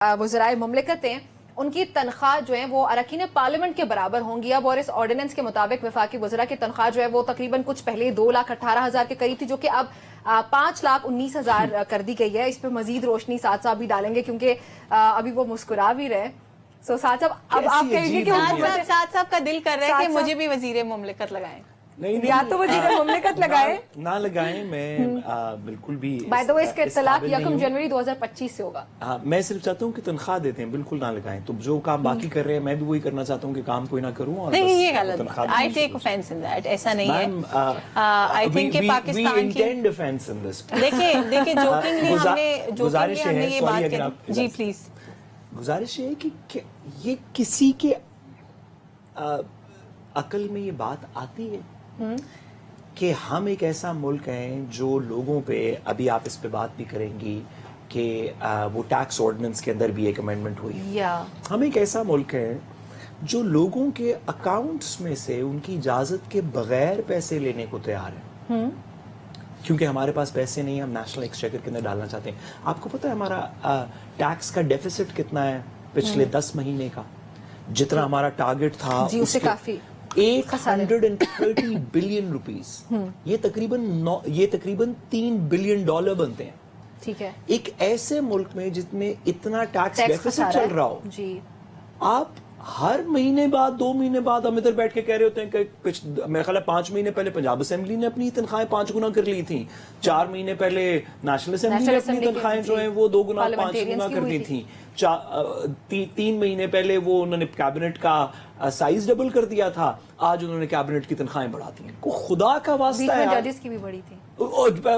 वज़राए मुमलिकत हैं उनकी तनख्वाह जो है वो अरकान पार्लियामेंट के बराबर होंगी अब, और इस ऑर्डिनेंस के मुताबिक वफाकी वज़रा की तनख्वाह जो है वो तकरीबन कुछ पहले 2,18,000 के करीब थी, जो कि अब 5,19,000 कर दी गई है। इस पर मजीद रोशनी साथ साहब भी डालेंगे क्योंकि अभी वो मुस्कुरा भी रहे। सो साथ साहब अब आप कहेंगे कि साथ साहब का दिल कर रहा है कि मुझे भी वजीर मुमलिकत लगाएं। नहीं, या तो वजीर मुमलिकत लगाए ना लगाएं। मैं बिल्कुल भी बाय द वे इसका इत्तलाक 1 जनवरी 2025 से होगा। मैं सिर्फ चाहता हूँ कि तनख्वाह देते हैं, बिल्कुल ना लगाएं। तो जो काम बाकी कर रहे हैं मैं भी वही करना चाहता हूँ कि काम कोई ना करूँ। और नहीं, ये गलत, I take offence in that, ऐसा नहीं है। आई थिंक कि पाकिस्तान की इंटेंड ऑफेंस इन दिस। देखिए जोकिंगली हमने ये बात की। जी प्लीज। गुजारिश है कि ये किसी के अकल में ये बात आती है कि हम एक ऐसा मुल्क हैं जो लोगों पे, अभी आप इस पे बात भी करेंगी कि वो टैक्स ऑर्डिनेंस के अंदर भी एक अमेंडमेंट हुई। हम एक ऐसा मुल्क है जो लोगों के अकाउंट्स में से उनकी इजाजत के बगैर पैसे लेने को तैयार है, क्योंकि हमारे पास पैसे नहीं, हम नेशनल एक्सचेकर के अंदर डालना चाहते हैं। आपको पता है हमारा टैक्स का डेफिसिट कितना है पिछले 10 महीने का? जितना हमारा टारगेट था उससे काफी 830 बिलियन रुपीस, ये तकरीबन $3 बिलियन बनते हैं। ठीक है, एक ऐसे मुल्क में जिसमें इतना टैक्स डेफिसिट चल रहा हो जी, आप हर महीने बाद 2 महीने बाद हम इधर बैठ के कह रहे होते हैं कि मेरे ख्याल 5 महीने पहले पंजाब असेंबली ने अपनी तनख्वाहें 5 गुना कर ली थी, 4 महीने पहले नेशनल असेंबली ने अपनी तनख्वाहें जो हैं वो 2 गुना 5 गुना कर दी थी, 3 महीने पहले वो उन्होंने कैबिनेट का साइज डबल कर दिया था, आज उन्होंने कैबिनेट की तनख्वाहें बढ़ा दी। को खुदा का वास्ता है, जजेस की भी बढ़ी थी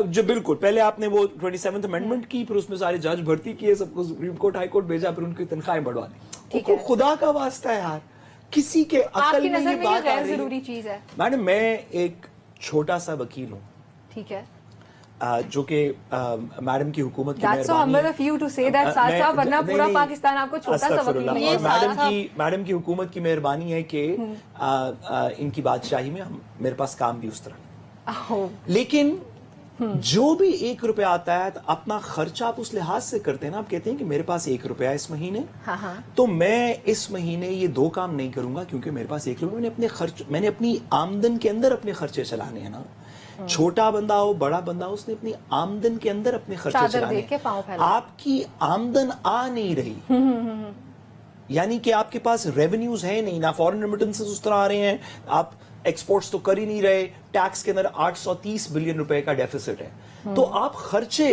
जो बिल्कुल पहले आपने वो 27th अमेंडमेंट की, फिर उसमें सारे जज भर्ती किए, सबको सुप्रीम कोर्ट हाई कोर्ट भेजा, फिर उनकी तनख्वाहें बढ़वा दी। खुदा का वास्ता है यार, किसी के अकल में ये बात गैर जरूरी चीज है। मैडम मैं एक छोटा सा वकील हूँ, ठीक है, जो कि मैडम की हुकूमत की मैडम की हुकूमत की मेहरबानी है कि इनकी बादशाही में मेरे पास काम भी उस तरह, लेकिन जो भी 1 रुपया आता है तो अपना खर्चा आप उस लिहाज से करते हैं ना। आप कहते हैं कि मेरे पास 1 रुपया इस महीने, तो मैं इस महीने ये 2 काम नहीं करूंगा क्योंकि मेरे पास 1 रुपया, मैंने अपनी आमदन के अंदर अपने खर्चे चलाने हैं ना। छोटा बंदा हो बड़ा बंदा हो, उसने अपनी आमदन के अंदर अपने खर्चे चलाने हैं। आपकी आमदन आ नहीं रही, यानी कि आपके पास रेवेन्यूज है नहीं, ना फॉरेन रेमिटेंसेस उस तरह आ रहे हैं, आप एक्सपोर्ट्स तो कर ही नहीं रहे, टैक्स के अंदर 830 बिलियन रुपए का डेफिसिट है, तो आप खर्चे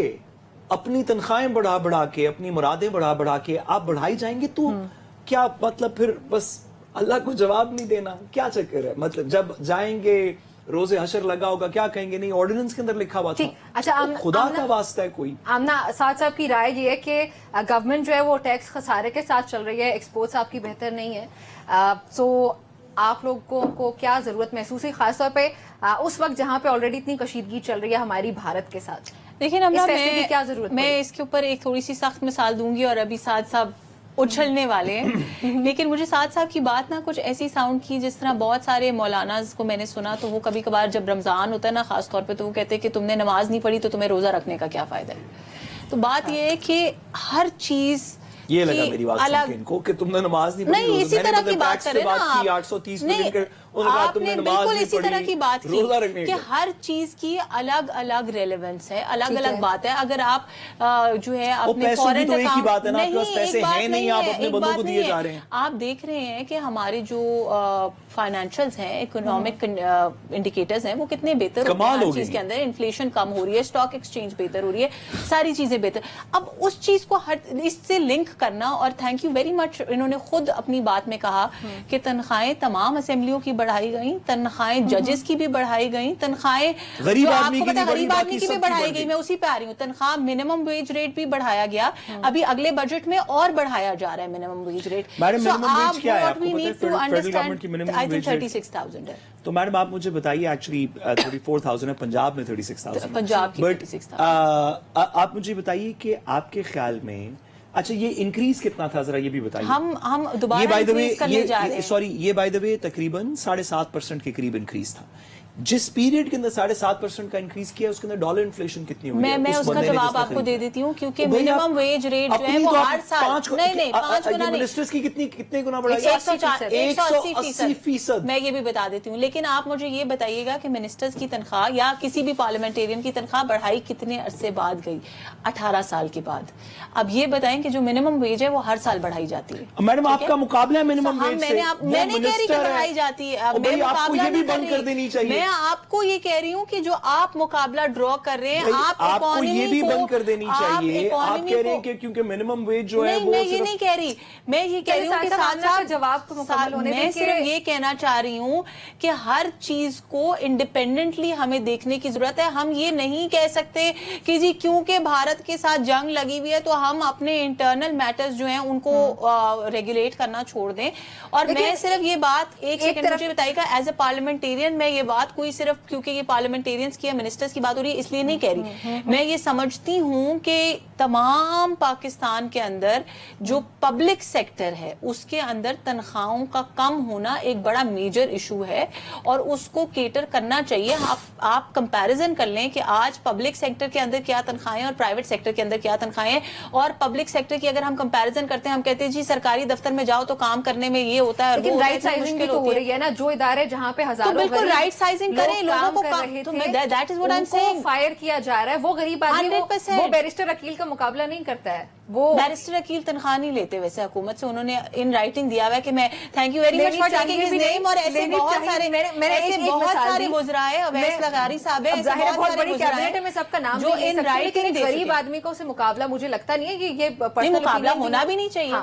अपनी तनख्वाहें बढ़ा के, अपनी मुरादें बढ़ा के आप बढ़ाई जाएंगे, तो क्या मतलब फिर बस अल्लाह को जवाब नहीं देना, क्या चक्कर है? मतलब जब जाएंगे रोजे हशर लगा होगा, क्या कहेंगे? नहीं, ऑर्डिनेंस के अंदर लिखा हुआ था। अच्छा, तो खुदा का वास्ता है कोई। आमना साथ साहब की राय ये है कि गवर्नमेंट जो है वो टैक्स खसारे के साथ चल रही है, एक्सपोर्ट्स आपकी बेहतर नहीं है, सो आप लोगों को क्या जरूरत महसूस है खासतौर पे उस वक्त जहां पे ऑलरेडी इतनी कशीदगी चल रही है हमारी भारत के साथ? लेकिन मैं इसके ऊपर एक थोड़ी सी सख्त मिसाल दूंगी, और अभी साथ साहब उछलने वाले हैं लेकिन मुझे साथ साहब की बात ना कुछ ऐसी साउंड की जिस तरह बहुत सारे मौलानाज को मैंने सुना, तो वो कभी कभार जब रमजान होता है ना खास तौर पे, तो वो कहते हैं कि तुमने नमाज नहीं पढ़ी तो तुम्हें रोजा रखने का क्या फायदा है। तो बात ये है कि हर चीज ये लगा मेरी बात सुन के इनको कि तुमने नमाज नहीं पढ़ी, नहीं इसी तरह की बात करें ना आप, 830 बिलियन आपने बिल्कुल इसी तरह की बात की कि हर चीज की अलग अलग रेलेवेंस है, अलग अलग बात है। अगर आप जो है अपने फॉरेन अकाउंट, नहीं आप अपने बंदों को दिए जा रहे हैं, आप देख रहे हैं कि हमारे जो फाइनेंशियल्स हैं, इकोनॉमिक इंडिकेटर्स हैं, वो कितने बेहतर हो रहे हैं। हर चीज के अंदर इन्फ्लेशन कम हो रही है, स्टॉक एक्सचेंज बेहतर हो रही है, सारी चीजें बेहतर। अब उस चीज को इससे लिंक करना, और थैंक यू वेरी मच, इन्होंने खुद अपनी बात में कहा कि तनख्वाहें तमाम असेंबलियों की बढ़ाई गई, तनख्वाहें जजेस की भी बढ़ाई गई, तनख्वाहें गरीब आदमी की भी बढ़ाई गई। मैं उसी पे आ रही हूँ, तनख्वाह मिनिमम वेज रेट भी बढ़ाया गया, अभी अगले बजट में और बढ़ाया जा रहा है मिनिमम वेज रेट। तो मैडम आप मुझे बताइए, एक्चुअली 34,000 है, पंजाब में 36,000 पंजाब की 36,000। आप मुझे बताइए कि आपके ख्याल में, अच्छा ये इंक्रीज कितना था, जरा ये भी बताइए। हम दोबारा इंक्रीज करने जा रहे हैं। सॉरी, ये बाय द वे तकरीबन 7.5% के करीब इंक्रीज था। जिस पीरियड के अंदर 7.5% का इंक्रीज किया उसके अंदर डॉलर इन्फ्लेशन कितनी हुई है? मैं उसका जवाब आपको दे देती हूँ, क्योंकि मिनिमम वेज रेट जो है वो हर साल नहीं 5 गुना नहीं, मिनिस्टर्स की कितने गुना बढ़ाई? 180%। मैं ये भी बता देती हूँ, लेकिन आप मुझे ये बताइएगा कि मिनिस्टर्स की तनख्वाह या किसी भी पार्लियामेंटेरियन की तनख्वाह बढ़ाई कितने अरसे बाद गई? 18 साल के बाद। अब ये बताएं कि जो मिनिमम वेज है वो हर साल बढ़ाई जाती है। मैडम आपका मुकाबला है मिनिमम वेज से? मैंने कह रही कि बढ़ाई जाती है, आपको ये भी बंद कर देनी चाहिए। मैं आपको ये कह रही हूँ कि जो आप मुकाबला ड्रॉ कर रहे हैं, आपको ये भी बंद कर देनी चाहिए। आप कह रहे हैं कि क्योंकि मिनिमम वेज जो है वो, मैं ये नहीं कह रही, मैं ये कह रही हूँ कि साथ जवाब को मुकम्मल होने मैं सिर्फ ये कहना चाह रही हूँ कि हर चीज को इंडिपेंडेंटली हमें देखने की जरूरत है। हम ये नहीं कह सकते कि जी क्योंकि भारत के साथ जंग लगी हुई है तो हम अपने इंटरनल मैटर्स जो हैं उनको रेगुलेट करना छोड़ दें। और मैं सिर्फ ये बात एक सेकंड मुझे बताइएगा, एज ए पार्लियामेंटेरियन मैं ये बात कोई सिर्फ क्योंकि ये पार्लियामेंटेरियंस की या मिनिस्टर्स की बात हो रही है इसलिए नहीं कह रही। मैं ये समझती हूँ कि तमाम पाकिस्तान के अंदर जो पब्लिक सेक्टर है उसके अंदर तनख्वाहों का कम होना एक बड़ा मेजर इशू है और उसको केटर करना चाहिए। आप कंपैरिजन कर लें कि आज पब्लिक सेक्टर के अंदर क्या तनख्वाहें और प्राइवेट सेक्टर के अंदर क्या तनख्वाहें, और पब्लिक सेक्टर की अगर हम कंपैरिजन करते हैं, हम कहते हैं जी सरकारी दफ्तर में जाओ तो काम करने में ये होता है, लेकिन राइट साइजिंग तो हो रही है ना, जो इदारे जहाँ पे हजारों बिल्कुल राइट साइजिंग करें, लोगों को that is what I am saying, fire किया जा रहा है। वो गरीब आदमी 100% वो बैरिस्टर अकील का मुकाबला नहीं करता है। वो बैरिस्टर अकील तनख्वाह नहीं लेते वैसे हुकूमत से, उन्होंने इन राइटिंग दिया हुआ है कि मैं thank you very much for taking his name, और ऐसे बहुत सारे गुजरा है, अवैस लगारी साहब है, बहुत बड़ी कैबिनेट में सबका नाम जो इन राइटिंग गरीब आदमी का उसे मुकाबला मुझे लगता नहीं है कि ये मुकाबला होना भी नहीं चाहिए।